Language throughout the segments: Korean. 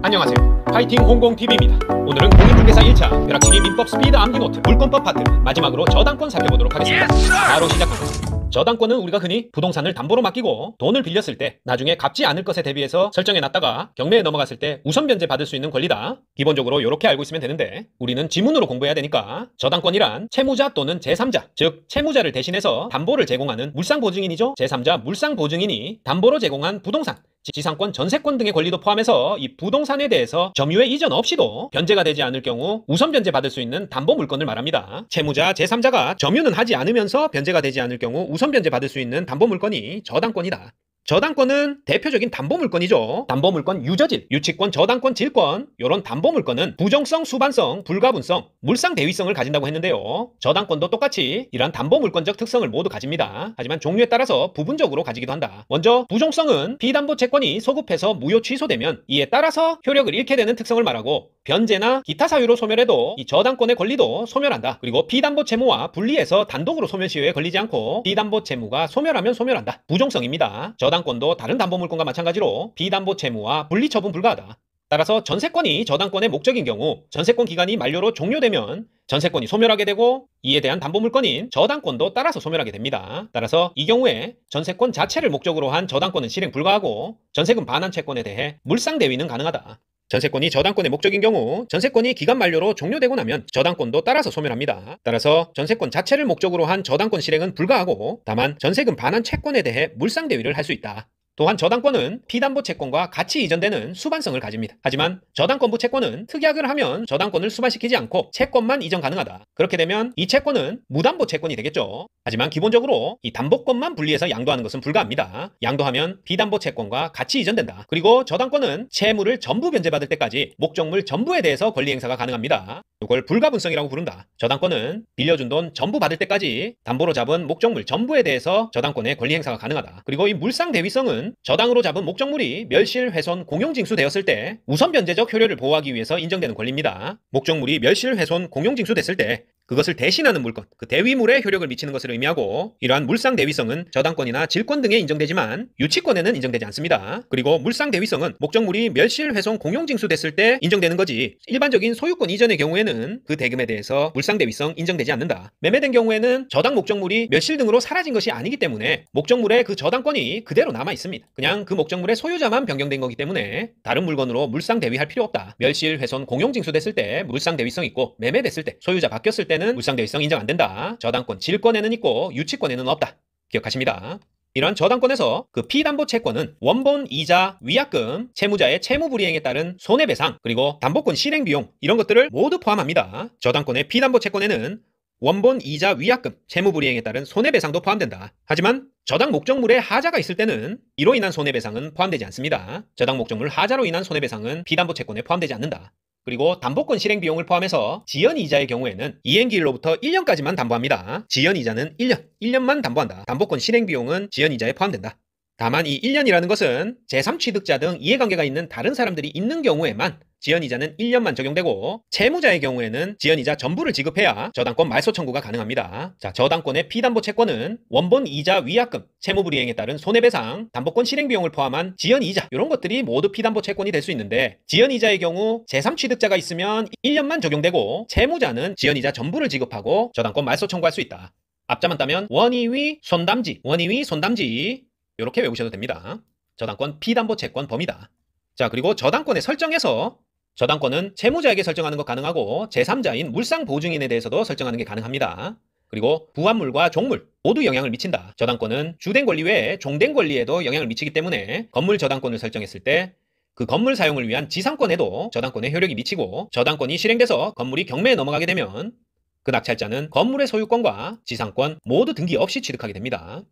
안녕하세요. 파이팅 홍공TV입니다. 오늘은 공인중개사 1차 벼락치기 민법 스피드 암기노트 물권법 파트 마지막으로 저당권 살펴보도록 하겠습니다. 바로 시작합니다. 저당권은 우리가 흔히 부동산을 담보로 맡기고 돈을 빌렸을 때 나중에 갚지 않을 것에 대비해서 설정해놨다가 경매에 넘어갔을 때 우선 변제 받을 수 있는 권리다. 기본적으로 이렇게 알고 있으면 되는데 우리는 지문으로 공부해야 되니까 저당권이란 채무자 또는 제3자, 즉 채무자를 대신해서 담보를 제공하는 물상보증인이죠. 제3자 물상보증인이 담보로 제공한 부동산, 지상권, 전세권 등의 권리도 포함해서 이 부동산에 대해서 점유의 이전 없이도 변제가 되지 않을 경우 우선 변제 받을 수 있는 담보 물권을 말합니다. 채무자 제3자가 점유는 하지 않으면서 변제가 되지 않을 경우 우선 변제 받을 수 있는 담보 물권이 저당권이다. 저당권은 대표적인 담보물권이죠. 담보물권 유저질, 유치권, 저당권, 질권 이런 담보물권은 부정성, 수반성, 불가분성, 물상대위성을 가진다고 했는데요. 저당권도 똑같이 이러한 담보물권적 특성을 모두 가집니다. 하지만 종류에 따라서 부분적으로 가지기도 한다. 먼저 부정성은 비담보 채권이 소급해서 무효 취소되면 이에 따라서 효력을 잃게 되는 특성을 말하고 변제나 기타 사유로 소멸해도 이 저당권의 권리도 소멸한다. 그리고 비담보 채무와 분리해서 단독으로 소멸 시효에 걸리지 않고 비담보 채무가 소멸하면 소멸한다. 부정성입니다. 저당권도 다른 담보물권과 마찬가지로 비담보 채무와 분리 처분 불가하다. 따라서 전세권이 저당권의 목적인 경우 전세권 기간이 만료로 종료되면 전세권이 소멸하게 되고 이에 대한 담보물권인 저당권도 따라서 소멸하게 됩니다. 따라서 이 경우에 전세권 자체를 목적으로 한 저당권은 실행 불가하고 전세금 반환 채권에 대해 물상대위는 가능하다. 전세권이 저당권의 목적인 경우 전세권이 기간 만료로 종료되고 나면 저당권도 따라서 소멸합니다. 따라서 전세권 자체를 목적으로 한 저당권 실행은 불가하고 다만 전세금 반환 채권에 대해 물상대위를 할 수 있다. 또한 저당권은 피담보 채권과 같이 이전되는 수반성을 가집니다. 하지만 저당권부 채권은 특약을 하면 저당권을 수반시키지 않고 채권만 이전 가능하다. 그렇게 되면 이 채권은 무담보 채권이 되겠죠. 하지만 기본적으로 이 담보권만 분리해서 양도하는 것은 불가합니다. 양도하면 비담보 채권과 같이 이전된다. 그리고 저당권은 채무를 전부 변제받을 때까지 목적물 전부에 대해서 권리 행사가 가능합니다. 이걸 불가분성이라고 부른다. 저당권은 빌려준 돈 전부 받을 때까지 담보로 잡은 목적물 전부에 대해서 저당권의 권리 행사가 가능하다. 그리고 이 물상대위성은 저당으로 잡은 목적물이 멸실, 훼손, 공용징수되었을 때 우선 변제적 효력을 보호하기 위해서 인정되는 권리입니다. 목적물이 멸실, 훼손, 공용징수됐을 때 그것을 대신하는 물건, 그 대위물에 효력을 미치는 것을 의미하고 이러한 물상대위성은 저당권이나 질권 등에 인정되지만 유치권에는 인정되지 않습니다. 그리고 물상대위성은 목적물이 멸실, 훼손, 공용징수됐을 때 인정되는 거지 일반적인 소유권 이전의 경우에는 그 대금에 대해서 물상대위성 인정되지 않는다. 매매된 경우에는 저당 목적물이 멸실 등으로 사라진 것이 아니기 때문에 목적물의 그 저당권이 그대로 남아 있습니다. 그냥 그 목적물의 소유자만 변경된 거기 때문에 다른 물건으로 물상대위할 필요 없다. 멸실, 훼손, 공용징수됐을 때 물상대위성 있고 매매됐을 때 소유자 바뀌었을 때는 물상대위성 인정 안 된다. 저당권, 질권에는 있고 유치권에는 없다. 기억하십니다. 이러한 저당권에서 그 피담보 채권은 원본, 이자, 위약금, 채무자의 채무불이행에 따른 손해배상, 그리고 담보권 실행비용 이런 것들을 모두 포함합니다. 저당권의 피담보 채권에는 원본, 이자, 위약금, 채무불이행에 따른 손해배상도 포함된다. 하지만 저당 목적물에 하자가 있을 때는 이로 인한 손해배상은 포함되지 않습니다. 저당 목적물 하자로 인한 손해배상은 피담보 채권에 포함되지 않는다. 그리고 담보권 실행비용을 포함해서 지연이자의 경우에는 이행기일로부터 1년까지만 담보합니다. 지연이자는 1년만 담보한다. 담보권 실행비용은 지연이자에 포함된다. 다만 이 1년이라는 것은 제3취득자 등 이해관계가 있는 다른 사람들이 있는 경우에만 지연이자는 1년만 적용되고 채무자의 경우에는 지연이자 전부를 지급해야 저당권 말소 청구가 가능합니다. 자, 저당권의 피담보 채권은 원본, 이자, 위약금, 채무불이행에 따른 손해배상, 담보권 실행비용을 포함한 지연이자 이런 것들이 모두 피담보 채권이 될 수 있는데 지연이자의 경우 제3취득자가 있으면 1년만 적용되고 채무자는 지연이자 전부를 지급하고 저당권 말소 청구할 수 있다. 앞자만 따면 원이위 손담지, 원이위 손담지 이렇게 외우셔도 됩니다. 저당권 피담보 채권 범위다. 자, 그리고 저당권의 설정에서 저당권은 채무자에게 설정하는 것 가능하고 제3자인 물상보증인에 대해서도 설정하는 게 가능합니다. 그리고 부합물과 종물 모두 영향을 미친다. 저당권은 주된 권리 외에 종된 권리에도 영향을 미치기 때문에 건물 저당권을 설정했을 때 그 건물 사용을 위한 지상권에도 저당권의 효력이 미치고 저당권이 실행돼서 건물이 경매에 넘어가게 되면 그 낙찰자는 건물의 소유권과 지상권 모두 등기 없이 취득하게 됩니다.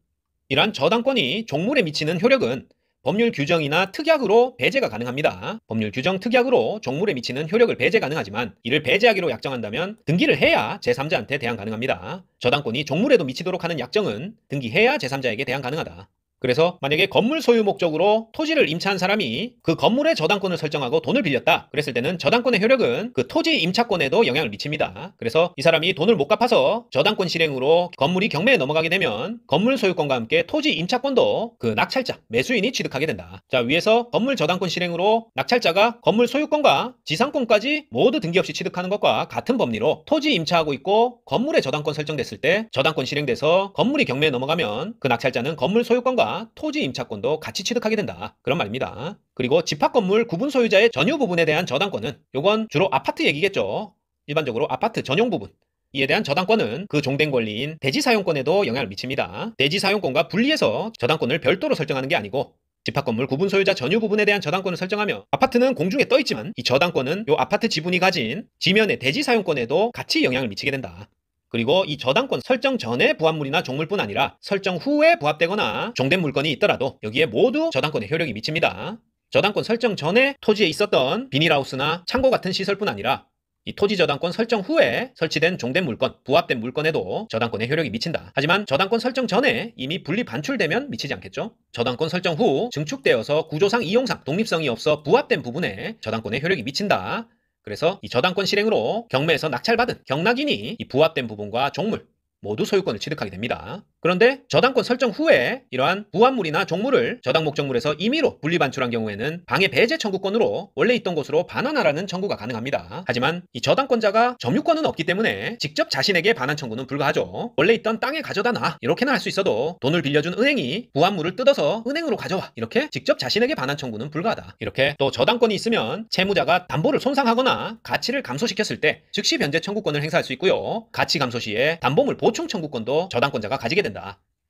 이러한 저당권이 종물에 미치는 효력은 법률 규정이나 특약으로 배제가 가능합니다. 법률 규정 특약으로 종물에 미치는 효력을 배제 가능하지만 이를 배제하기로 약정한다면 등기를 해야 제3자한테 대항 가능합니다. 저당권이 종물에도 미치도록 하는 약정은 등기해야 제3자에게 대항 가능하다. 그래서 만약에 건물 소유 목적으로 토지를 임차한 사람이 그 건물의 저당권을 설정하고 돈을 빌렸다. 그랬을 때는 저당권의 효력은 그 토지 임차권에도 영향을 미칩니다. 그래서 이 사람이 돈을 못 갚아서 저당권 실행으로 건물이 경매에 넘어가게 되면 건물 소유권과 함께 토지 임차권도 그 낙찰자, 매수인이 취득하게 된다. 자, 위에서 건물 저당권 실행으로 낙찰자가 건물 소유권과 지상권까지 모두 등기 없이 취득하는 것과 같은 법리로 토지 임차하고 있고 건물의 저당권 설정됐을 때 저당권 실행돼서 건물이 경매에 넘어가면 그 낙찰자는 건물 소유권과 토지 임차권도 같이 취득하게 된다. 그런 말입니다. 그리고 집합건물 구분 소유자의 전유 부분에 대한 저당권은 요건 주로 아파트 얘기겠죠. 일반적으로 아파트 전용 부분. 이에 대한 저당권은 그 종된 권리인 대지 사용권에도 영향을 미칩니다. 대지 사용권과 분리해서 저당권을 별도로 설정하는 게 아니고 집합건물 구분 소유자 전유 부분에 대한 저당권을 설정하며 아파트는 공중에 떠 있지만 이 저당권은 요 아파트 지분이 가진 지면의 대지 사용권에도 같이 영향을 미치게 된다. 그리고 이 저당권 설정 전에 부합물이나 종물뿐 아니라 설정 후에 부합되거나 종된 물건이 있더라도 여기에 모두 저당권의 효력이 미칩니다. 저당권 설정 전에 토지에 있었던 비닐하우스나 창고 같은 시설뿐 아니라 이 토지 저당권 설정 후에 설치된 종된 물건, 부합된 물건에도 저당권의 효력이 미친다. 하지만 저당권 설정 전에 이미 분리 반출되면 미치지 않겠죠? 저당권 설정 후 증축되어서 구조상 이용상 독립성이 없어 부합된 부분에 저당권의 효력이 미친다. 그래서 이 저당권 실행으로 경매에서 낙찰받은 경락인이 이 부합된 부분과 종물 모두 소유권을 취득하게 됩니다. 그런데 저당권 설정 후에 이러한 부합물이나 종물을 저당 목적물에서 임의로 분리 반출한 경우에는 방해 배제 청구권으로 원래 있던 곳으로 반환하라는 청구가 가능합니다. 하지만 이 저당권자가 점유권은 없기 때문에 직접 자신에게 반환 청구는 불가하죠. 원래 있던 땅에 가져다 놔 이렇게는 할 수 있어도 돈을 빌려준 은행이 부합물을 뜯어서 은행으로 가져와 이렇게 직접 자신에게 반환 청구는 불가하다. 이렇게 또 저당권이 있으면 채무자가 담보를 손상하거나 가치를 감소시켰을 때 즉시 변제 청구권을 행사할 수 있고요. 가치 감소 시에 담보물 보충 청구권도 저당권자가 가지게 된다.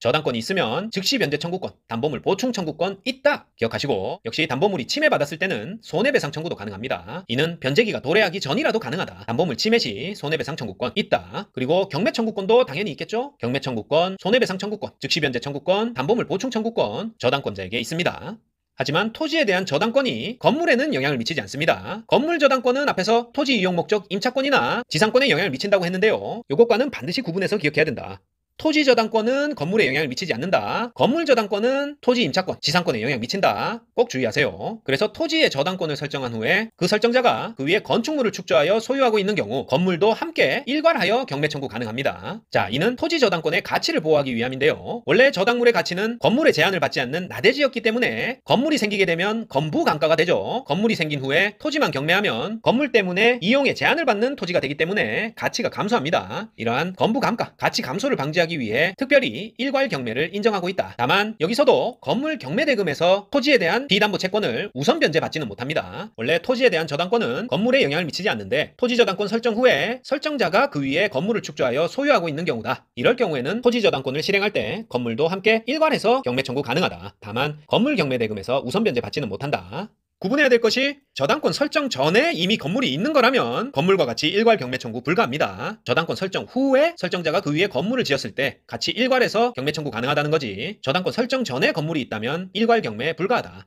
저당권이 있으면 즉시 변제 청구권, 담보물 보충 청구권 있다 기억하시고 역시 담보물이 침해받았을 때는 손해배상 청구도 가능합니다. 이는 변제기가 도래하기 전이라도 가능하다. 담보물 침해 시 손해배상 청구권 있다. 그리고 경매 청구권도 당연히 있겠죠. 경매 청구권, 손해배상 청구권, 즉시 변제 청구권, 담보물 보충 청구권 저당권자에게 있습니다. 하지만 토지에 대한 저당권이 건물에는 영향을 미치지 않습니다. 건물 저당권은 앞에서 토지 이용 목적 임차권이나 지상권에 영향을 미친다고 했는데요. 이것과는 반드시 구분해서 기억해야 된다. 토지 저당권은 건물에 영향을 미치지 않는다. 건물 저당권은 토지 임차권, 지상권에 영향을 미친다. 꼭 주의하세요. 그래서 토지의 저당권을 설정한 후에 그 설정자가 그 위에 건축물을 축조하여 소유하고 있는 경우 건물도 함께 일괄하여 경매 청구 가능합니다. 자, 이는 토지 저당권의 가치를 보호하기 위함인데요. 원래 저당물의 가치는 건물의 제한을 받지 않는 나대지였기 때문에 건물이 생기게 되면 건부감가가 되죠. 건물이 생긴 후에 토지만 경매하면 건물 때문에 이용에 제한을 받는 토지가 되기 때문에 가치가 감소합니다. 이러한 건부감가, 가치 감소를 방지하기 위해 특별히 일괄 경매를 인정하고 있다. 다만 여기서도 건물 경매 대금에서 토지에 대한 비담보 채권을 우선 변제받지는 못합니다. 원래 토지에 대한 저당권은 건물에 영향을 미치지 않는데 토지 저당권 설정 후에 설정자가 그 위에 건물을 축조하여 소유하고 있는 경우다. 이럴 경우에는 토지 저당권을 실행할 때 건물도 함께 일괄해서 경매 청구 가능하다. 다만 건물 경매 대금에서 우선 변제받지는 못한다. 구분해야 될 것이 저당권 설정 전에 이미 건물이 있는 거라면 건물과 같이 일괄 경매 청구 불가합니다. 저당권 설정 후에 설정자가 그 위에 건물을 지었을 때 같이 일괄해서 경매 청구 가능하다는 거지 저당권 설정 전에 건물이 있다면 일괄 경매 불가하다.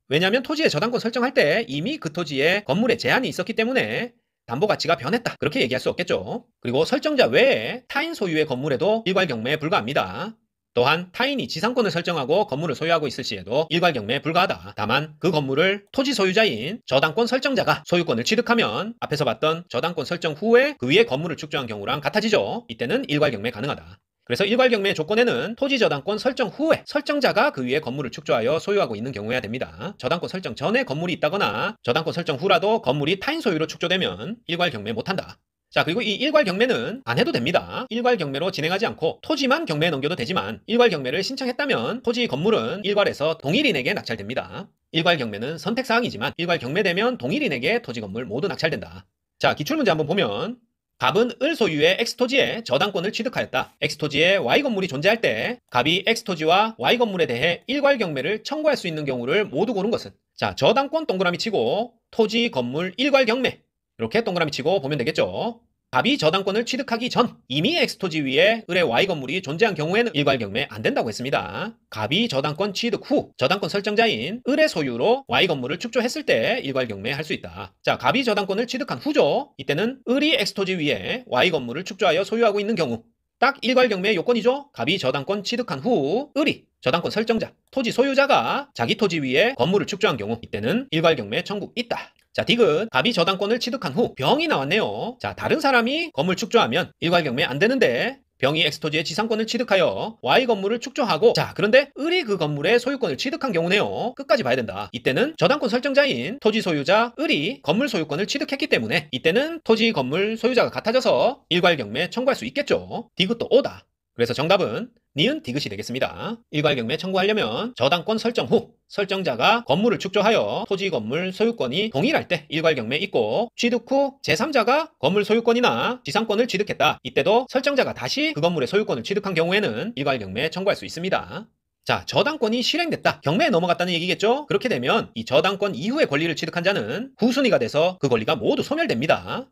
왜냐하면 토지에 저당권 설정할 때 이미 그 토지에 건물에 제한이 있었기 때문에 담보 가치가 변했다 그렇게 얘기할 수 없겠죠. 그리고 설정자 외에 타인 소유의 건물에도 일괄 경매 불가합니다. 또한 타인이 지상권을 설정하고 건물을 소유하고 있을 시에도 일괄 경매 불가하다. 다만 그 건물을 토지 소유자인 저당권 설정자가 소유권을 취득하면 앞에서 봤던 저당권 설정 후에 그 위에 건물을 축조한 경우랑 같아지죠. 이때는 일괄 경매 가능하다. 그래서 일괄 경매의 조건에는 토지 저당권 설정 후에 설정자가 그 위에 건물을 축조하여 소유하고 있는 경우여야 됩니다. 저당권 설정 전에 건물이 있다거나 저당권 설정 후라도 건물이 타인 소유로 축조되면 일괄 경매 못한다. 자, 그리고 이 일괄 경매는 안 해도 됩니다. 일괄 경매로 진행하지 않고 토지만 경매에 넘겨도 되지만 일괄 경매를 신청했다면 토지 건물은 일괄해서 동일인에게 낙찰됩니다. 일괄 경매는 선택사항이지만 일괄 경매되면 동일인에게 토지 건물 모두 낙찰된다. 자, 기출문제 한번 보면 갑은 을 소유의 X토지에 저당권을 취득하였다. X토지에 Y건물이 존재할 때 갑이 X토지와 Y건물에 대해 일괄 경매를 청구할 수 있는 경우를 모두 고른 것은 자, 저당권 동그라미 치고 토지 건물 일괄 경매 이렇게 동그라미 치고 보면 되겠죠. 갑이 저당권을 취득하기 전 이미 X토지 위에 을의 Y건물이 존재한 경우에는 일괄 경매 안 된다고 했습니다. 갑이 저당권 취득 후 저당권 설정자인 을의 소유로 Y건물을 축조했을 때 일괄 경매 할 수 있다. 자, 갑이 저당권을 취득한 후죠. 이때는 을이 X토지 위에 Y건물을 축조하여 소유하고 있는 경우 딱 일괄경매 요건이죠. 갑이 저당권 취득한 후 을이 저당권 설정자, 토지 소유자가 자기 토지 위에 건물을 축조한 경우 이때는 일괄경매 청구 있다. 자, 디귿 갑이 저당권을 취득한 후 병이 나왔네요. 자, 다른 사람이 건물 축조하면 일괄경매 안 되는데 병이 X토지의 지상권을 취득하여 Y 건물을 축조하고, 자, 그런데 을이 그 건물의 소유권을 취득한 경우네요. 끝까지 봐야 된다. 이때는 저당권 설정자인 토지 소유자 을이 건물 소유권을 취득했기 때문에 이때는 토지 건물 소유자가 같아져서 일괄경매 청구할 수 있겠죠. 디귿도 오다. 그래서 정답은 니은 디귿이 되겠습니다. 일괄경매 청구하려면 저당권 설정 후 설정자가 건물을 축조하여 토지 건물 소유권이 동일할 때 일괄경매 있고, 취득 후 제3자가 건물 소유권이나 지상권을 취득했다. 이때도 설정자가 다시 그 건물의 소유권을 취득한 경우에는 일괄경매 청구할 수 있습니다. 자, 저당권이 실행됐다. 경매에 넘어갔다는 얘기겠죠? 그렇게 되면 이 저당권 이후의 권리를 취득한 자는 후순위가 돼서 그 권리가 모두 소멸됩니다.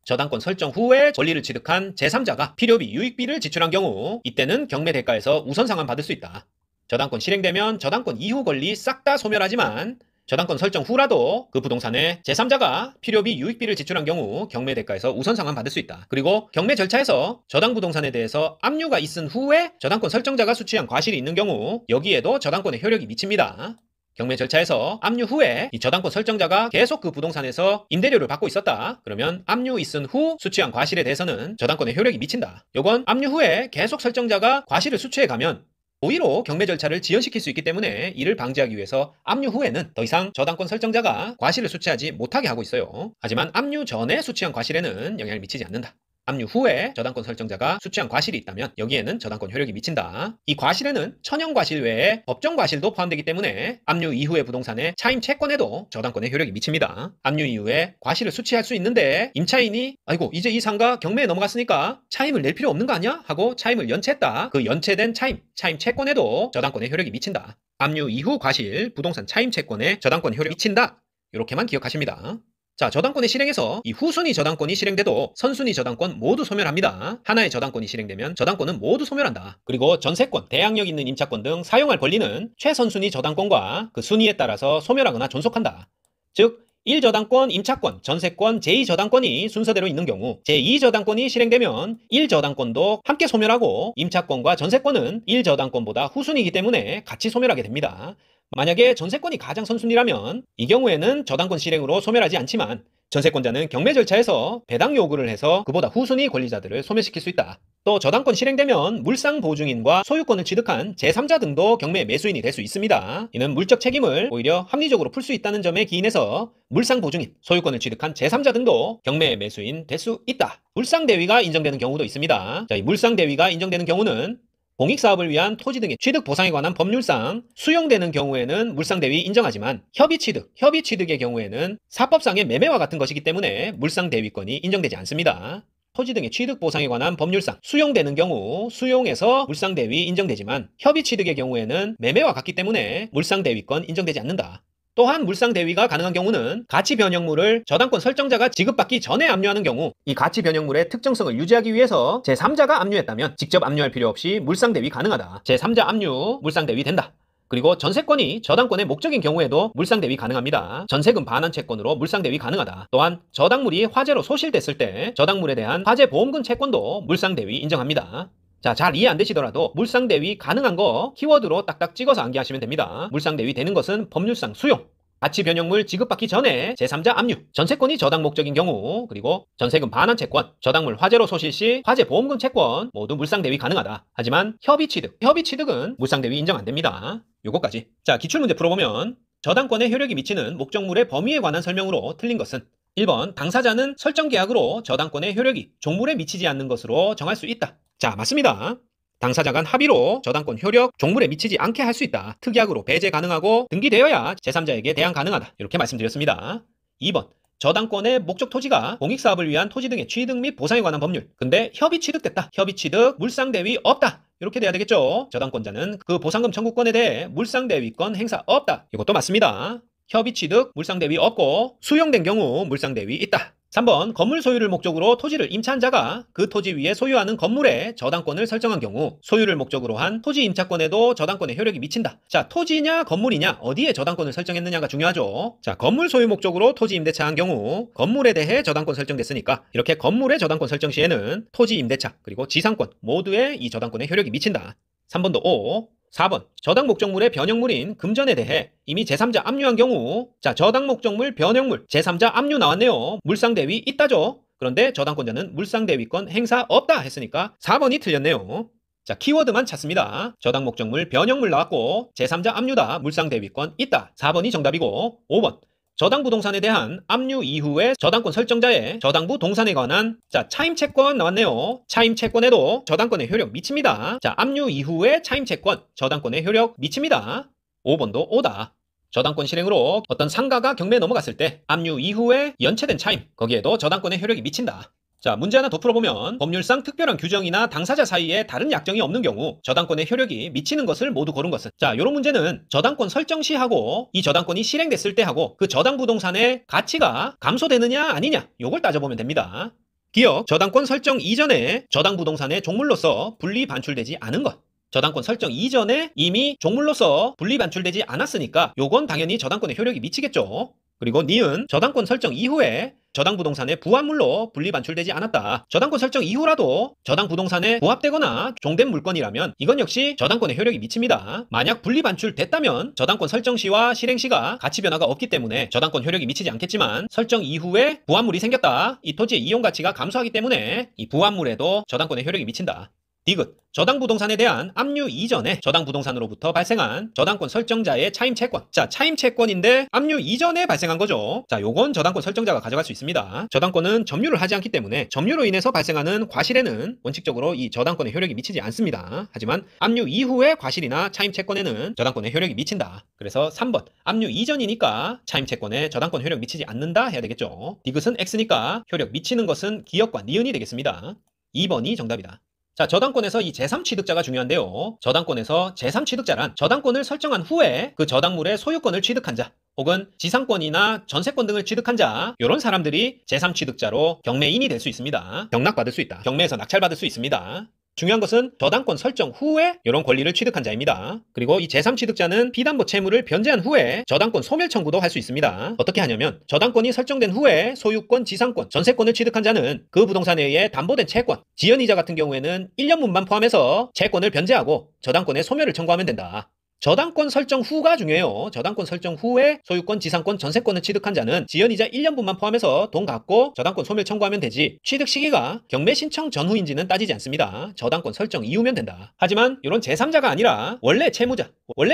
저당권 설정 후에 권리를 취득한 제3자가 필요비, 유익비를 지출한 경우 이때는 경매 대가에서 우선 상환 받을 수 있다. 저당권 실행되면 저당권 이후 권리 싹 다 소멸하지만 저당권 설정 후라도 그 부동산에 제3자가 필요비, 유익비를 지출한 경우 경매 대가에서 우선 상환 받을 수 있다. 그리고 경매 절차에서 저당 부동산에 대해서 압류가 있은 후에 저당권 설정자가 수취한 과실이 있는 경우 여기에도 저당권의 효력이 미칩니다. 경매 절차에서 압류 후에 이 저당권 설정자가 계속 그 부동산에서 임대료를 받고 있었다. 그러면 압류 있은 후 수취한 과실에 대해서는 저당권의 효력이 미친다. 요건 압류 후에 계속 설정자가 과실을 수취해 가면 고의로 경매 절차를 지연시킬 수 있기 때문에 이를 방지하기 위해서 압류 후에는 더 이상 저당권 설정자가 과실을 수취하지 못하게 하고 있어요. 하지만 압류 전에 수취한 과실에는 영향을 미치지 않는다. 압류 후에 저당권 설정자가 수취한 과실이 있다면 여기에는 저당권 효력이 미친다. 이 과실에는 천연과실 외에 법정과실도 포함되기 때문에 압류 이후의 부동산의 차임 채권에도 저당권의 효력이 미칩니다. 압류 이후에 과실을 수취할 수 있는데 임차인이 아이고 이제 이 상가 경매에 넘어갔으니까 차임을 낼 필요 없는 거 아니야? 하고 차임을 연체했다. 그 연체된 차임 채권에도 저당권의 효력이 미친다. 압류 이후 과실, 부동산 차임 채권에 저당권 효력이 미친다. 이렇게만 기억하십니다. 자, 저당권의 실행에서 이 후순위 저당권이 실행돼도 선순위 저당권 모두 소멸합니다. 하나의 저당권이 실행되면 저당권은 모두 소멸한다. 그리고 전세권, 대항력 있는 임차권 등 사용할 권리는 최선순위 저당권과 그 순위에 따라서 소멸하거나 존속한다. 즉 1저당권, 임차권, 전세권, 제2저당권이 순서대로 있는 경우 제2저당권이 실행되면 1저당권도 함께 소멸하고 임차권과 전세권은 1저당권보다 후순위이기 때문에 같이 소멸하게 됩니다. 만약에 전세권이 가장 선순위라면 이 경우에는 저당권 실행으로 소멸하지 않지만 전세권자는 경매 절차에서 배당 요구를 해서 그보다 후순위 권리자들을 소멸시킬 수 있다. 또 저당권 실행되면 물상 보증인과 소유권을 취득한 제3자 등도 경매 매수인이 될 수 있습니다. 이는 물적 책임을 오히려 합리적으로 풀 수 있다는 점에 기인해서 물상 보증인, 소유권을 취득한 제3자 등도 경매 매수인 될 수 있다. 물상 대위가 인정되는 경우도 있습니다. 자, 이 물상 대위가 인정되는 경우는 공익사업을 위한 토지 등의 취득 보상에 관한 법률상 수용되는 경우에는 물상대위 인정하지만 협의취득의 경우에는 사법상의 매매와 같은 것이기 때문에 물상대위권이 인정되지 않습니다. 토지 등의 취득 보상에 관한 법률상 수용되는 경우 수용해서 물상대위 인정되지만 협의취득의 경우에는 매매와 같기 때문에 물상대위권 인정되지 않는다. 또한 물상대위가 가능한 경우는 가치변형물을 저당권 설정자가 지급받기 전에 압류하는 경우 이 가치변형물의 특정성을 유지하기 위해서 제3자가 압류했다면 직접 압류할 필요 없이 물상대위 가능하다. 제3자 압류 물상대위 된다. 그리고 전세권이 저당권의 목적인 경우에도 물상대위 가능합니다. 전세금 반환 채권으로 물상대위 가능하다. 또한 저당물이 화재로 소실됐을 때 저당물에 대한 화재보험금 채권도 물상대위 인정합니다. 자, 잘 이해 안 되시더라도 물상대위 가능한 거 키워드로 딱딱 찍어서 암기하시면 됩니다. 물상대위 되는 것은 법률상 수용, 가치변형물 지급받기 전에 제3자 압류, 전세권이 저당 목적인 경우, 그리고 전세금 반환 채권, 저당물 화재로 소실 시 화재보험금 채권 모두 물상대위 가능하다. 하지만 협의취득은 물상대위 인정 안 됩니다. 요거까지. 자, 기출문제 풀어보면 저당권에 효력이 미치는 목적물의 범위에 관한 설명으로 틀린 것은 1번 당사자는 설정계약으로 저당권의 효력이 종물에 미치지 않는 것으로 정할 수 있다. 자, 맞습니다. 당사자 간 합의로 저당권 효력 종물에 미치지 않게 할 수 있다. 특약으로 배제 가능하고 등기되어야 제3자에게 대항 가능하다. 이렇게 말씀드렸습니다. 2번 저당권의 목적 토지가 공익사업을 위한 토지 등의 취득 및 보상에 관한 법률. 근데 협의 취득됐다. 협의 취득 물상대위 없다. 이렇게 돼야 되겠죠. 저당권자는 그 보상금 청구권에 대해 물상대위권 행사 없다. 이것도 맞습니다. 협의 취득 물상대위 없고 수용된 경우 물상대위 있다. 3번 건물 소유를 목적으로 토지를 임차한 자가 그 토지 위에 소유하는 건물에 저당권을 설정한 경우 소유를 목적으로 한 토지 임차권에도 저당권의 효력이 미친다. 자, 토지냐 건물이냐 어디에 저당권을 설정했느냐가 중요하죠. 자, 건물 소유 목적으로 토지 임대차 한 경우 건물에 대해 저당권 설정됐으니까 이렇게 건물의 저당권 설정 시에는 토지 임대차 그리고 지상권 모두에 이 저당권의 효력이 미친다. 3번도 O. 4번 저당 목적물의 변형물인 금전에 대해 이미 제3자 압류한 경우 자 저당 목적물 변형물 제3자 압류 나왔네요. 물상대위 있다죠. 그런데 저당권자는 물상대위권 행사 없다 했으니까 4번이 틀렸네요. 자 키워드만 찾습니다. 저당 목적물 변형물 나왔고 제3자 압류다 물상대위권 있다 4번이 정답이고 5번 저당 부동산에 대한 압류 이후에 저당권 설정자의 저당부 동산에 관한 자 차임채권 나왔네요. 차임채권에도 저당권의 효력 미칩니다. 자 압류 이후에 차임채권 저당권의 효력 미칩니다. 5번도 O다. 저당권 실행으로 어떤 상가가 경매에 넘어갔을 때 압류 이후에 연체된 차임 거기에도 저당권의 효력이 미친다. 자 문제 하나 더 풀어보면 법률상 특별한 규정이나 당사자 사이에 다른 약정이 없는 경우 저당권의 효력이 미치는 것을 모두 고른 것은 자 요런 문제는 저당권 설정 시 하고 이 저당권이 실행됐을 때 하고 그 저당 부동산의 가치가 감소되느냐 아니냐 요걸 따져보면 됩니다. 기억 저당권 설정 이전에 저당 부동산의 종물로서 분리 반출되지 않은 것 저당권 설정 이전에 이미 종물로서 분리 반출되지 않았으니까 요건 당연히 저당권의 효력이 미치겠죠. 그리고 니은 저당권 설정 이후에 저당 부동산의 부합물로 분리 반출되지 않았다. 저당권 설정 이후라도 저당 부동산에 부합되거나 종된 물건이라면 이건 역시 저당권의 효력이 미칩니다. 만약 분리 반출됐다면 저당권 설정 시와 실행 시가 가치 변화가 없기 때문에 저당권 효력이 미치지 않겠지만 설정 이후에 부합물이 생겼다. 이 토지의 이용 가치가 감소하기 때문에 이 부합물에도 저당권의 효력이 미친다. 디귿 저당 부동산에 대한 압류 이전에 저당 부동산으로부터 발생한 저당권 설정자의 차임채권 자 차임채권인데 압류 이전에 발생한 거죠. 자 요건 저당권 설정자가 가져갈 수 있습니다. 저당권은 점유를 하지 않기 때문에 점유로 인해서 발생하는 과실에는 원칙적으로 이 저당권의 효력이 미치지 않습니다. 하지만 압류 이후의 과실이나 차임채권에는 저당권의 효력이 미친다. 그래서 3번 압류 이전이니까 차임채권에 저당권 효력 미치지 않는다 해야 되겠죠. 디귿은 X니까 효력 미치는 것은 기역과 니은이 되겠습니다. 2번이 정답이다. 자, 저당권에서 이 제3취득자가 중요한데요. 저당권에서 제3취득자란 저당권을 설정한 후에 그 저당물의 소유권을 취득한 자 혹은 지상권이나 전세권 등을 취득한 자 이런 사람들이 제3취득자로 경매인이 될 수 있습니다. 경락받을 수 있다. 경매에서 낙찰받을 수 있습니다. 중요한 것은 저당권 설정 후에 이런 권리를 취득한 자입니다. 그리고 이 제3취득자는 피담보 채무를 변제한 후에 저당권 소멸 청구도 할 수 있습니다. 어떻게 하냐면 저당권이 설정된 후에 소유권, 지상권, 전세권을 취득한 자는 그 부동산에 의해 담보된 채권, 지연이자 같은 경우에는 1년분만 포함해서 채권을 변제하고 저당권의 소멸을 청구하면 된다. 저당권 설정 후가 중요해요. 저당권 설정 후에 소유권, 지상권, 전세권을 취득한 자는 지연이자 1년분만 포함해서 돈 갚고 저당권 소멸 청구하면 되지 취득 시기가 경매 신청 전후인지는 따지지 않습니다. 저당권 설정 이후면 된다. 하지만 이런 제3자가 아니라 원래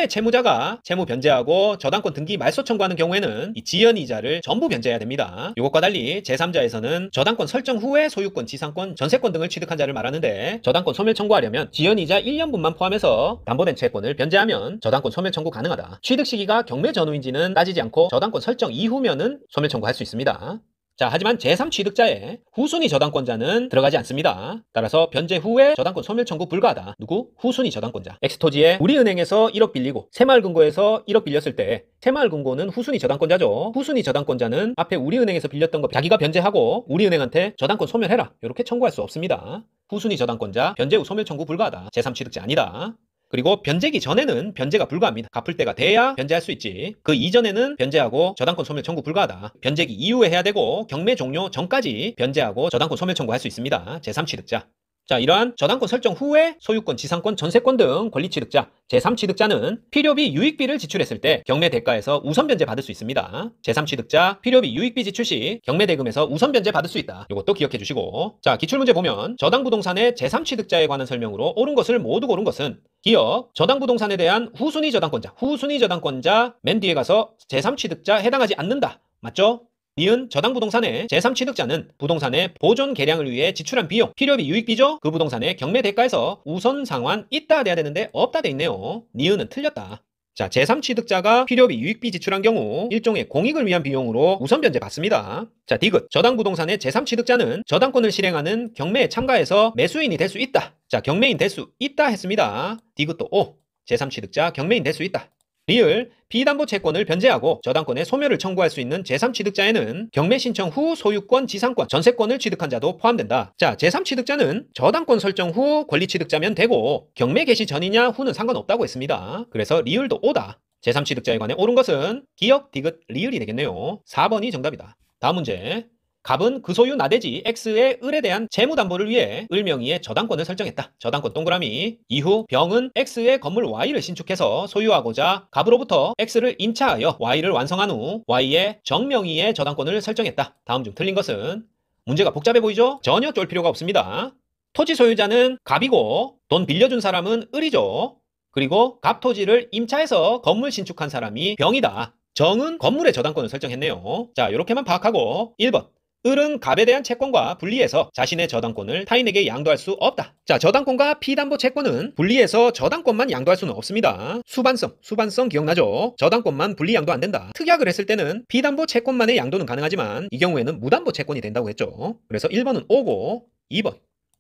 채무자가 채무 변제하고 저당권 등기 말소 청구하는 경우에는 이 지연이자를 전부 변제해야 됩니다. 이것과 달리 제3자에서는 저당권 설정 후에 소유권, 지상권, 전세권 등을 취득한 자를 말하는데 저당권 소멸 청구하려면 지연이자 1년분만 포함해서 담보된 채권을 변제하면 저당권 소멸 청구 가능하다. 취득 시기가 경매 전후인지는 따지지 않고 저당권 설정 이후면은 소멸 청구할 수 있습니다. 자, 하지만 제3취득자에 후순위 저당권자는 들어가지 않습니다. 따라서 변제 후에 저당권 소멸 청구 불가하다. 누구? 후순위 저당권자. X토지에 우리은행에서 1억 빌리고 새마을금고에서 1억 빌렸을 때 새마을금고는 후순위 저당권자죠. 후순위 저당권자는 앞에 우리은행에서 빌렸던 거 자기가 변제하고 우리은행한테 저당권 소멸해라. 이렇게 청구할 수 없습니다. 후순위 저당권자 변제 후 소멸 청구 불가하다. 제3취득자 아니다. 그리고 변제기 전에는 변제가 불가합니다. 갚을 때가 돼야 변제할 수 있지. 그 이전에는 변제하고 저당권 소멸 청구 불가하다. 변제기 이후에 해야 되고 경매 종료 전까지 변제하고 저당권 소멸 청구할 수 있습니다. 제3취득자. 자, 이러한 저당권 설정 후에 소유권, 지상권, 전세권 등 권리취득자, 제3취득자는 필요비, 유익비를 지출했을 때 경매 대가에서 우선 변제 받을 수 있습니다. 제3취득자 필요비, 유익비 지출 시 경매 대금에서 우선 변제 받을 수 있다. 이것도 기억해 주시고. 자, 기출문제 보면 저당부동산의 제3취득자에 관한 설명으로 옳은 것을 모두 고른 것은 기억, 저당부동산에 대한 후순위 저당권자 맨 뒤에 가서 제3취득자 해당하지 않는다. 맞죠? 니은 저당부동산의 제3취득자는 부동산의 보존 개량을 위해 지출한 비용, 필요비, 유익비죠? 그 부동산의 경매 대가에서 우선 상환 있다 돼야 되는데 없다 돼 있네요. 니은은 틀렸다. 자, 제3취득자가 필요비, 유익비 지출한 경우 일종의 공익을 위한 비용으로 우선 변제 받습니다. 자, 디귿 저당부동산의 제3취득자는 저당권을 실행하는 경매에 참가해서 매수인이 될 수 있다. 자, 경매인 될 수 있다 했습니다. 디귿도 O. 제3취득자 경매인 될 수 있다. 리을, 비담보 채권을 변제하고 저당권의 소멸을 청구할 수 있는 제3취득자에는 경매 신청 후 소유권, 지상권, 전세권을 취득한 자도 포함된다. 자, 제3취득자는 저당권 설정 후 권리취득자면 되고 경매 개시 전이냐 후는 상관없다고 했습니다. 그래서 리을도 오다. 제3취득자에 관해 옳은 것은 기역, 디귿, 리을이 되겠네요. 4번이 정답이다. 다음 문제. 갑은 그 소유 나대지 X의 을에 대한 재무담보를 위해 을 명의의 저당권을 설정했다. 저당권 동그라미. 이후 병은 X의 건물 Y를 신축해서 소유하고자 갑으로부터 X를 임차하여 Y를 완성한 후 Y의 정명의의 저당권을 설정했다. 다음 중 틀린 것은? 문제가 복잡해 보이죠? 전혀 쫄 필요가 없습니다. 토지 소유자는 갑이고 돈 빌려준 사람은 을이죠. 그리고 갑 토지를 임차해서 건물 신축한 사람이 병이다. 정은 건물의 저당권을 설정했네요. 자, 이렇게만 파악하고 1번. 을은 갑에 대한 채권과 분리해서 자신의 저당권을 타인에게 양도할 수 없다. 자, 저당권과 피담보 채권은 분리해서 저당권만 양도할 수는 없습니다. 수반성 기억나죠? 저당권만 분리 양도 안 된다. 특약을 했을 때는 피담보 채권만의 양도는 가능하지만 이 경우에는 무담보 채권이 된다고 했죠. 그래서 1번은 O고 2번.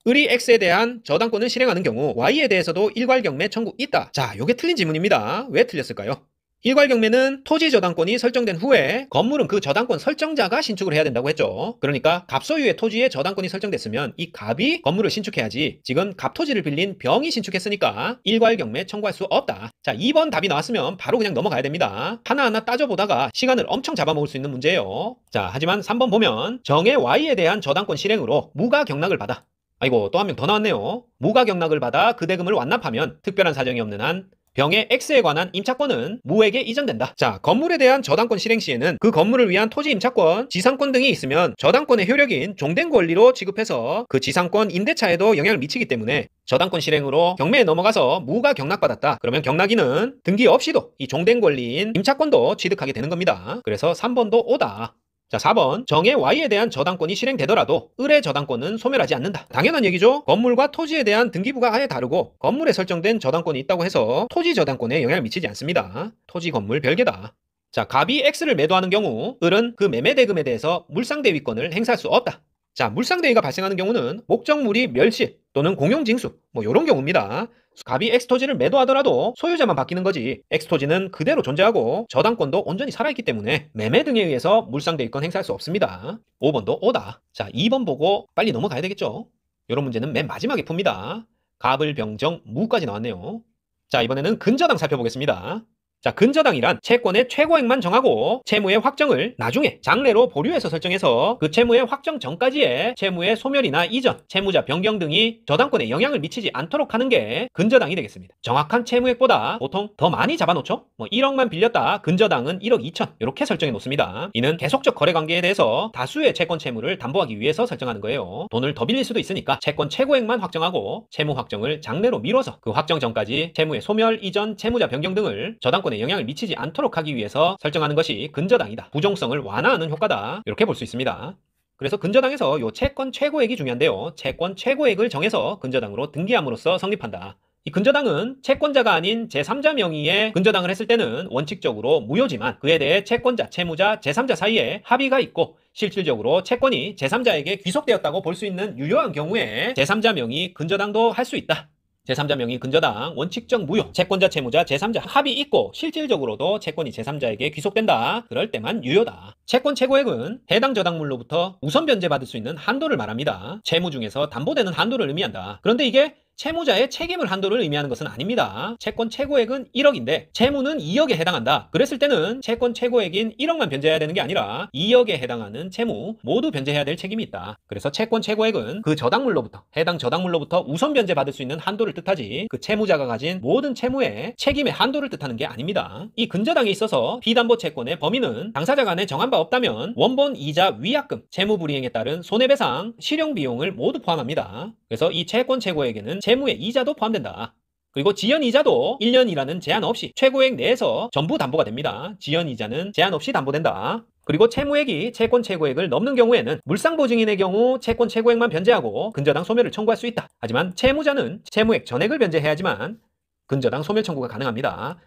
을이 X에 대한 저당권을 실행하는 경우 Y에 대해서도 일괄경매 청구 있다. 자, 요게 틀린 지문입니다. 왜 틀렸을까요? 일괄경매는 토지 저당권이 설정된 후에 건물은 그 저당권 설정자가 신축을 해야 된다고 했죠. 그러니까 갑소유의 토지에 저당권이 설정됐으면 이 갑이 건물을 신축해야지 지금 갑토지를 빌린 병이 신축했으니까 일괄경매 청구할 수 없다. 자, 2번 답이 나왔으면 바로 그냥 넘어가야 됩니다. 하나하나 따져보다가 시간을 엄청 잡아먹을 수 있는 문제예요. 자, 하지만 3번 보면 정의 Y에 대한 저당권 실행으로 무가경락을 받아. 아이고, 또 한 명 더 나왔네요. 무가경락을 받아 그 대금을 완납하면 특별한 사정이 없는 한 병의 X에 관한 임차권은 무에게 이전된다. 자, 건물에 대한 저당권 실행 시에는 그 건물을 위한 토지 임차권, 지상권 등이 있으면 저당권의 효력인 종된 권리로 취급해서 그 지상권 임대차에도 영향을 미치기 때문에 저당권 실행으로 경매에 넘어가서 무가 경락받았다. 그러면 경락인은 등기 없이도 이 종된 권리인 임차권도 취득하게 되는 겁니다. 그래서 3번도 오다. 자, 4번. 정의 Y에 대한 저당권이 실행되더라도 을의 저당권은 소멸하지 않는다. 당연한 얘기죠. 건물과 토지에 대한 등기부가 아예 다르고 건물에 설정된 저당권이 있다고 해서 토지 저당권에 영향을 미치지 않습니다. 토지 건물 별개다. 자, 갑이 X를 매도하는 경우 을은 그 매매 대금에 대해서 물상대위권을 행사할 수 없다. 자, 물상대위가 발생하는 경우는 목적물이 멸실 또는 공용징수 이런 경우입니다. 갑이 X토지를 매도하더라도 소유자만 바뀌는 거지 X토지는 그대로 존재하고 저당권도 온전히 살아있기 때문에 매매 등에 의해서 물상대위권 행사할 수 없습니다. 5번도 오다. 자, 2번 보고 빨리 넘어가야 되겠죠. 이런 문제는 맨 마지막에 풉니다. 갑을 병정 무까지 나왔네요. 자, 이번에는 근저당 살펴보겠습니다. 자, 근저당이란 채권의 최고액만 정하고 채무의 확정을 나중에 장래로 보류해서 설정해서 그 채무의 확정 전까지의 채무의 소멸이나 이전, 채무자 변경 등이 저당권에 영향을 미치지 않도록 하는 게 근저당이 되겠습니다. 정확한 채무액보다 보통 더 많이 잡아놓죠. 1억만 빌렸다. 근저당은 1억 2천 이렇게 설정해 놓습니다. 이는 계속적 거래 관계에 대해서 다수의 채권 채무를 담보하기 위해서 설정하는 거예요. 돈을 더 빌릴 수도 있으니까 채권 최고액만 확정하고 채무 확정을 장래로 미뤄서 그 확정 전까지 채무의 소멸, 이전, 채무자 변경 등을 저당권 영향을 미치지 않도록 하기 위해서 설정하는 것이 근저당이다. 부종성을 완화하는 효과다. 이렇게 볼 수 있습니다. 그래서 근저당에서 요 채권 최고액이 중요한데요. 채권 최고액을 정해서 근저당으로 등기함으로써 성립한다. 이 근저당은 채권자가 아닌 제3자 명의의 근저당을 했을 때는 원칙적으로 무효지만 그에 대해 채권자, 채무자, 제3자 사이에 합의가 있고 실질적으로 채권이 제3자에게 귀속되었다고 볼 수 있는 유효한 경우에 제3자 명의 근저당도 할 수 있다. 제3자 명의 근저당, 원칙적 무효, 채권자, 채무자, 제3자 합의 있고 실질적으로도 채권이 제3자에게 귀속된다. 그럴 때만 유효다. 채권 최고액은 해당 저당물로부터 우선 변제받을 수 있는 한도를 말합니다. 채무 중에서 담보되는 한도를 의미한다. 그런데 이게 채무자의 책임을 한도를 의미하는 것은 아닙니다. 채권 최고액은 1억인데 채무는 2억에 해당한다. 그랬을 때는 채권 최고액인 1억만 변제해야 되는 게 아니라 2억에 해당하는 채무 모두 변제해야 될 책임이 있다. 그래서 채권 최고액은 그 저당물로부터 해당 저당물로부터 우선 변제받을 수 있는 한도를 뜻하지 그 채무자가 가진 모든 채무의 책임의 한도를 뜻하는 게 아닙니다. 이 근저당에 있어서 비담보 채권의 범위는 당사자 간에 정한 바 없다면 원본, 이자, 위약금, 채무 불이행에 따른 손해배상, 실용비용을 모두 포함합니다. 그래서 이 채권 최고액에는 채무의 이자도 포함된다. 그리고 지연이자도 1년이라는 제한 없이 최고액 내에서 전부 담보가 됩니다. 지연이자는 제한 없이 담보된다. 그리고 채무액이 채권 최고액을 넘는 경우에는 물상보증인의 경우 채권 최고액만 변제하고 근저당 소멸을 청구할 수 있다. 하지만 채무자는 채무액 전액을 변제해야지만 근저당 소멸 청구가 가능합니다.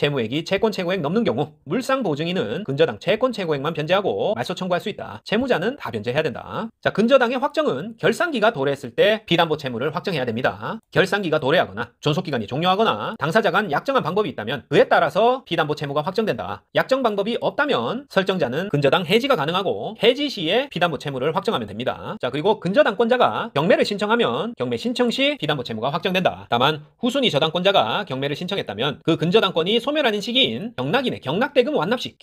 채무액이 채권 최고액 넘는 경우 물상 보증인은 근저당 채권 최고액만 변제하고 말소 청구할 수 있다. 채무자는 다 변제해야 된다. 자, 근저당의 확정은 결산기가 도래했을 때 비담보 채무를 확정해야 됩니다. 결산기가 도래하거나 존속기간이 종료하거나 당사자 간 약정한 방법이 있다면 그에 따라서 비담보 채무가 확정된다. 약정 방법이 없다면 설정자는 근저당 해지가 가능하고 해지 시에 비담보 채무를 확정하면 됩니다. 자, 그리고 근저당권자가 경매를 신청하면 경매 신청 시 비담보 채무가 확정된다. 다만 후순위 저당권자가 경매를 신청했다면 그 근저당권이 소멸하는 시기인 경락인의 경락대금 완납 시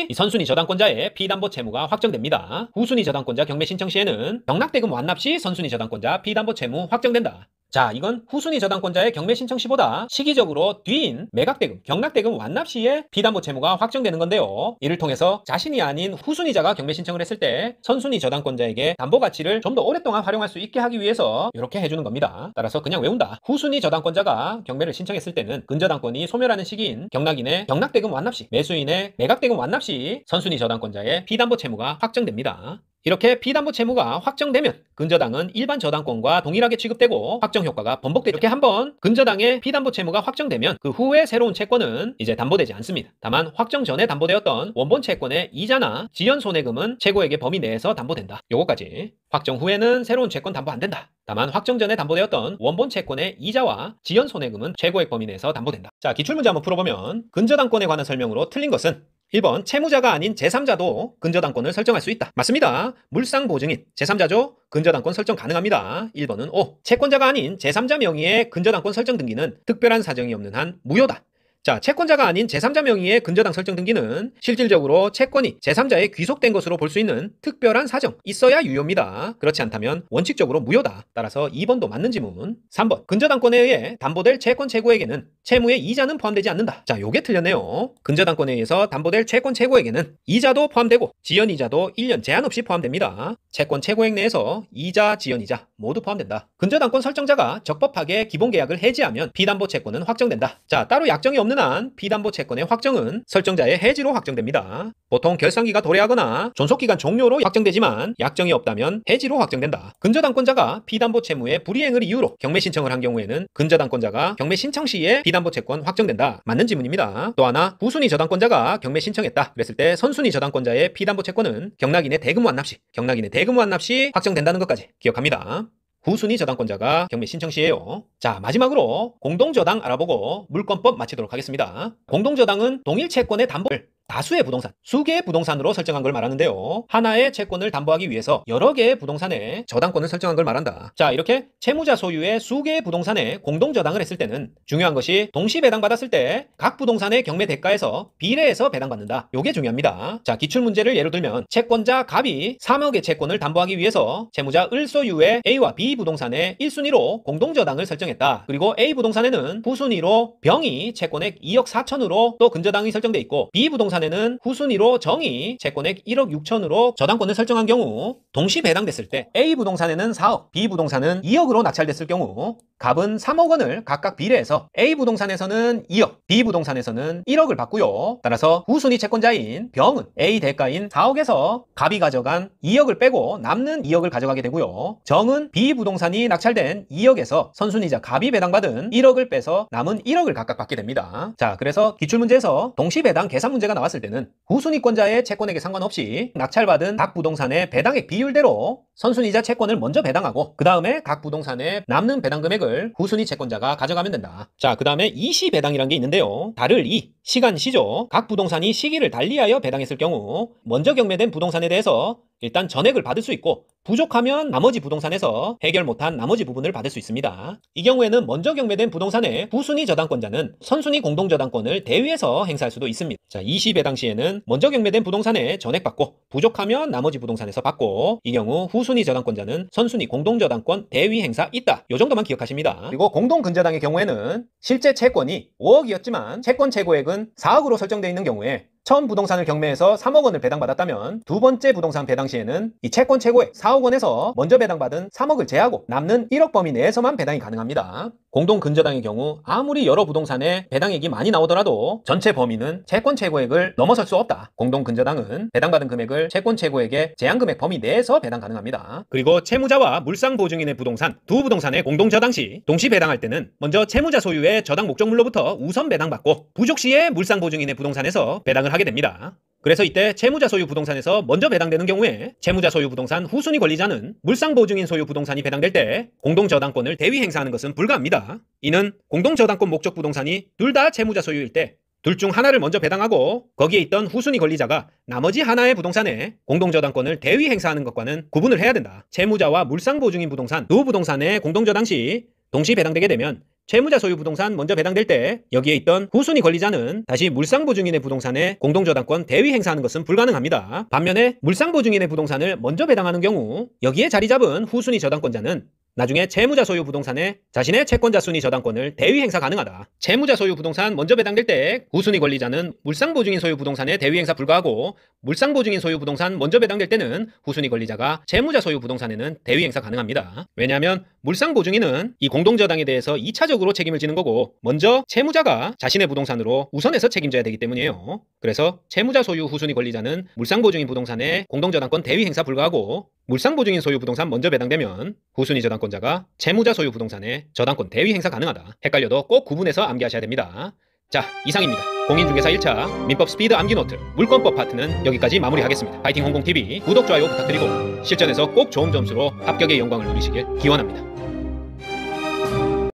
이 선순위 저당권자의 비담보 채무가 확정됩니다. 후순위 저당권자 경매 신청 시에는 경락대금 완납 시 선순위 저당권자 비담보 채무 확정된다. 자, 이건 후순위 저당권자의 경매 신청 시보다 시기적으로 뒤인 매각대금, 경락대금 완납 시에 비담보 채무가 확정되는 건데요. 이를 통해서 자신이 아닌 후순위자가 경매 신청을 했을 때 선순위 저당권자에게 담보 가치를 좀 더 오랫동안 활용할 수 있게 하기 위해서 이렇게 해주는 겁니다. 따라서 그냥 외운다. 후순위 저당권자가 경매를 신청했을 때는 근저당권이 소멸하는 시기인 경락인의 경락대금 완납 시, 매수인의 매각대금 완납 시 선순위 저당권자의 비담보 채무가 확정됩니다. 이렇게 비담보 채무가 확정되면 근저당은 일반 저당권과 동일하게 취급되고 확정 효과가 번복되죠. 이렇게 한번 근저당의 비담보 채무가 확정되면 그 후에 새로운 채권은 이제 담보되지 않습니다. 다만 확정 전에 담보되었던 원본 채권의 이자나 지연 손해금은 최고액의 범위 내에서 담보된다. 요거까지. 확정 후에는 새로운 채권 담보 안 된다. 다만 확정 전에 담보되었던 원본 채권의 이자와 지연 손해금은 최고액 범위 내에서 담보된다. 자, 기출문제 한번 풀어보면 근저당권에 관한 설명으로 틀린 것은 1번 채무자가 아닌 제3자도 근저당권을 설정할 수 있다. 맞습니다. 물상보증인 제3자죠. 근저당권 설정 가능합니다. 1번은 O. 채권자가 아닌 제3자 명의의 근저당권 설정 등기는 특별한 사정이 없는 한 무효다. 자, 채권자가 아닌 제3자 명의의 근저당 설정 등기는 실질적으로 채권이 제3자에 귀속된 것으로 볼 수 있는 특별한 사정 있어야 유효입니다. 그렇지 않다면 원칙적으로 무효다. 따라서 2번도 맞는 지문. 3번 근저당권에 의해 담보될 채권 최고액에는 채무의 이자는 포함되지 않는다. 자, 요게 틀렸네요. 근저당권에 의해서 담보될 채권 최고액에는 이자도 포함되고 지연이자도 1년 제한 없이 포함됩니다. 채권 최고액 내에서 이자, 지연이자 모두 포함된다. 근저당권 설정자가 적법하게 기본계약을 해지하면 비담보 채권은 확정된다. 자, 따로 약정이 없는 한 비담보 채권의 확정은 설정자의 해지로 확정됩니다. 보통 결산기가 도래하거나 존속기간 종료로 확정되지만 약정이 없다면 해지로 확정된다. 근저당권자가 비담보 채무의 불이행을 이유로 경매 신청을 한 경우에는 근저당권자가 경매 신청 시에 비담보 채권 확정된다. 맞는 지문입니다. 또 하나 후순위 저당권자가 경매 신청했다. 그랬을 때 선순위 저당권자의 비담보 채권은 경락인의 대금 완납 시 확정된다는 것까지 기억합니다. 후순위 저당권자가 경매 신청 시에요. 자, 마지막으로 공동저당 알아보고 물권법 마치도록 하겠습니다. 공동저당은 동일 채권의 담보를 다수의 부동산, 수개의 부동산으로 설정한 걸 말하는데요. 하나의 채권을 담보하기 위해서 여러 개의 부동산에 저당권을 설정한 걸 말한다. 자, 이렇게 채무자 소유의 수개의 부동산에 공동저당을 했을 때는 중요한 것이 동시 배당받았을 때 각 부동산의 경매 대가에서 비례해서 배당받는다. 요게 중요합니다. 자, 기출문제를 예로 들면 채권자 갑이 3억의 채권을 담보하기 위해서 채무자 을 소유의 A와 B 부동산에 1순위로 공동저당을 설정했다. 그리고 A 부동산에는 후순위로 병이 채권액 2억 4천으로 또 근저당이 설정돼 있고 B 부동산에는 후순위로 정이 채권액 1억 6천으로 저당권을 설정한 경우 동시 배당됐을 때 A 부동산에는 4억, B 부동산은 2억으로 낙찰됐을 경우 갑은 3억 원을 각각 비례해서 A 부동산에서는 2억, B 부동산에서는 1억을 받고요. 따라서 후순위 채권자인 병은 A 대가인 4억에서 갑이 가져간 2억을 빼고 남는 2억을 가져가게 되고요. 정은 B 부동산이 낙찰된 2억에서 선순위자 갑이 배당받은 1억을 빼서 남은 1억을 각각 받게 됩니다. 자, 그래서 기출문제에서 동시배당 계산 문제가 나왔을 때는 후순위권자의 채권액에 상관없이 낙찰받은 각 부동산의 배당액 비율대로 선순위자 채권을 먼저 배당하고 그 다음에 각 부동산의 남는 배당 금액을 후순위 채권자가 가져가면 된다. 자, 그 다음에 이시배당이라는 게 있는데요. 달을 시간 시죠. 각 부동산이 시기를 달리하여 배당했을 경우 먼저 경매된 부동산에 대해서 일단 전액을 받을 수 있고 부족하면 나머지 부동산에서 해결 못한 나머지 부분을 받을 수 있습니다. 이 경우에는 먼저 경매된 부동산의 후순위 저당권자는 선순위 공동저당권을 대위해서 행사할 수도 있습니다. 자, 이시배당 시에는 먼저 경매된 부동산에 전액받고 부족하면 나머지 부동산에서 받고 이 경우 후순위 저당권자는 선순위 공동저당권 대위 행사 있다. 요 정도만 기억하십니다. 그리고 공동근저당의 경우에는 실제 채권이 5억이었지만 채권 최고액은 4억으로 설정되어 있는 경우에 처음 부동산을 경매해서 3억 원을 배당받았다면 두 번째 부동산 배당 시에는 이 채권 최고액 4억 원에서 먼저 배당받은 3억을 제하고 남는 1억 범위 내에서만 배당이 가능합니다. 공동 근저당의 경우 아무리 여러 부동산에 배당액이 많이 나오더라도 전체 범위는 채권 최고액을 넘어설 수 없다. 공동 근저당은 배당받은 금액을 채권 최고액의 제한 금액 범위 내에서 배당 가능합니다. 그리고 채무자와 물상 보증인의 부동산 두 부동산의 공동 저당 시 동시 배당할 때는 먼저 채무자 소유의 저당 목적물로부터 우선 배당받고 부족 시에 물상 보증인의 부동산에서 배당을 하게 됩니다. 그래서 이때 채무자 소유 부동산에서 먼저 배당되는 경우에 채무자 소유 부동산 후순위 권리자는 물상 보증인 소유 부동산이 배당될 때 공동 저당권을 대위 행사하는 것은 불가합니다. 이는 공동 저당권 목적 부동산이 둘 다 채무자 소유일 때 둘 중 하나를 먼저 배당하고 거기에 있던 후순위 권리자가 나머지 하나의 부동산에 공동저당권을 대위 행사하는 것과는 구분을 해야 된다. 채무자와 물상보증인 부동산 두 부동산의 공동저당 시 동시 배당되게 되면 채무자 소유 부동산 먼저 배당될 때 여기에 있던 후순위 권리자는 다시 물상보증인의 부동산에 공동저당권 대위 행사하는 것은 불가능합니다. 반면에 물상보증인의 부동산을 먼저 배당하는 경우 여기에 자리 잡은 후순위 저당권자는 나중에 채무자 소유 부동산에 자신의 채권자 순위 저당권을 대위 행사 가능하다. 채무자 소유 부동산 먼저 배당될 때 후순위 권리자는 물상보증인 소유 부동산에 대위 행사 불가하고 물상보증인 소유 부동산 먼저 배당될 때는 후순위 권리자가 채무자 소유 부동산에는 대위 행사 가능합니다. 왜냐하면 물상보증인은 이 공동저당에 대해서 2차적으로 책임을 지는 거고 먼저 채무자가 자신의 부동산으로 우선해서 책임져야 되기 때문이에요. 그래서 채무자 소유 후순위 권리자는 물상보증인 부동산에 공동저당권 대위 행사 불가하고 물상보증인 소유 부동산 먼저 배당되면 후순위 저당권자가 채무자 소유 부동산에 저당권 대위 행사 가능하다. 헷갈려도 꼭 구분해서 암기하셔야 됩니다. 자, 이상입니다. 공인중개사 1차 민법 스피드 암기노트 물권법 파트는 여기까지 마무리하겠습니다. 파이팅 홍콩TV 구독, 좋아요 부탁드리고 실전에서 꼭 좋은 점수로 합격의 영광을 누리시길 기원합니다.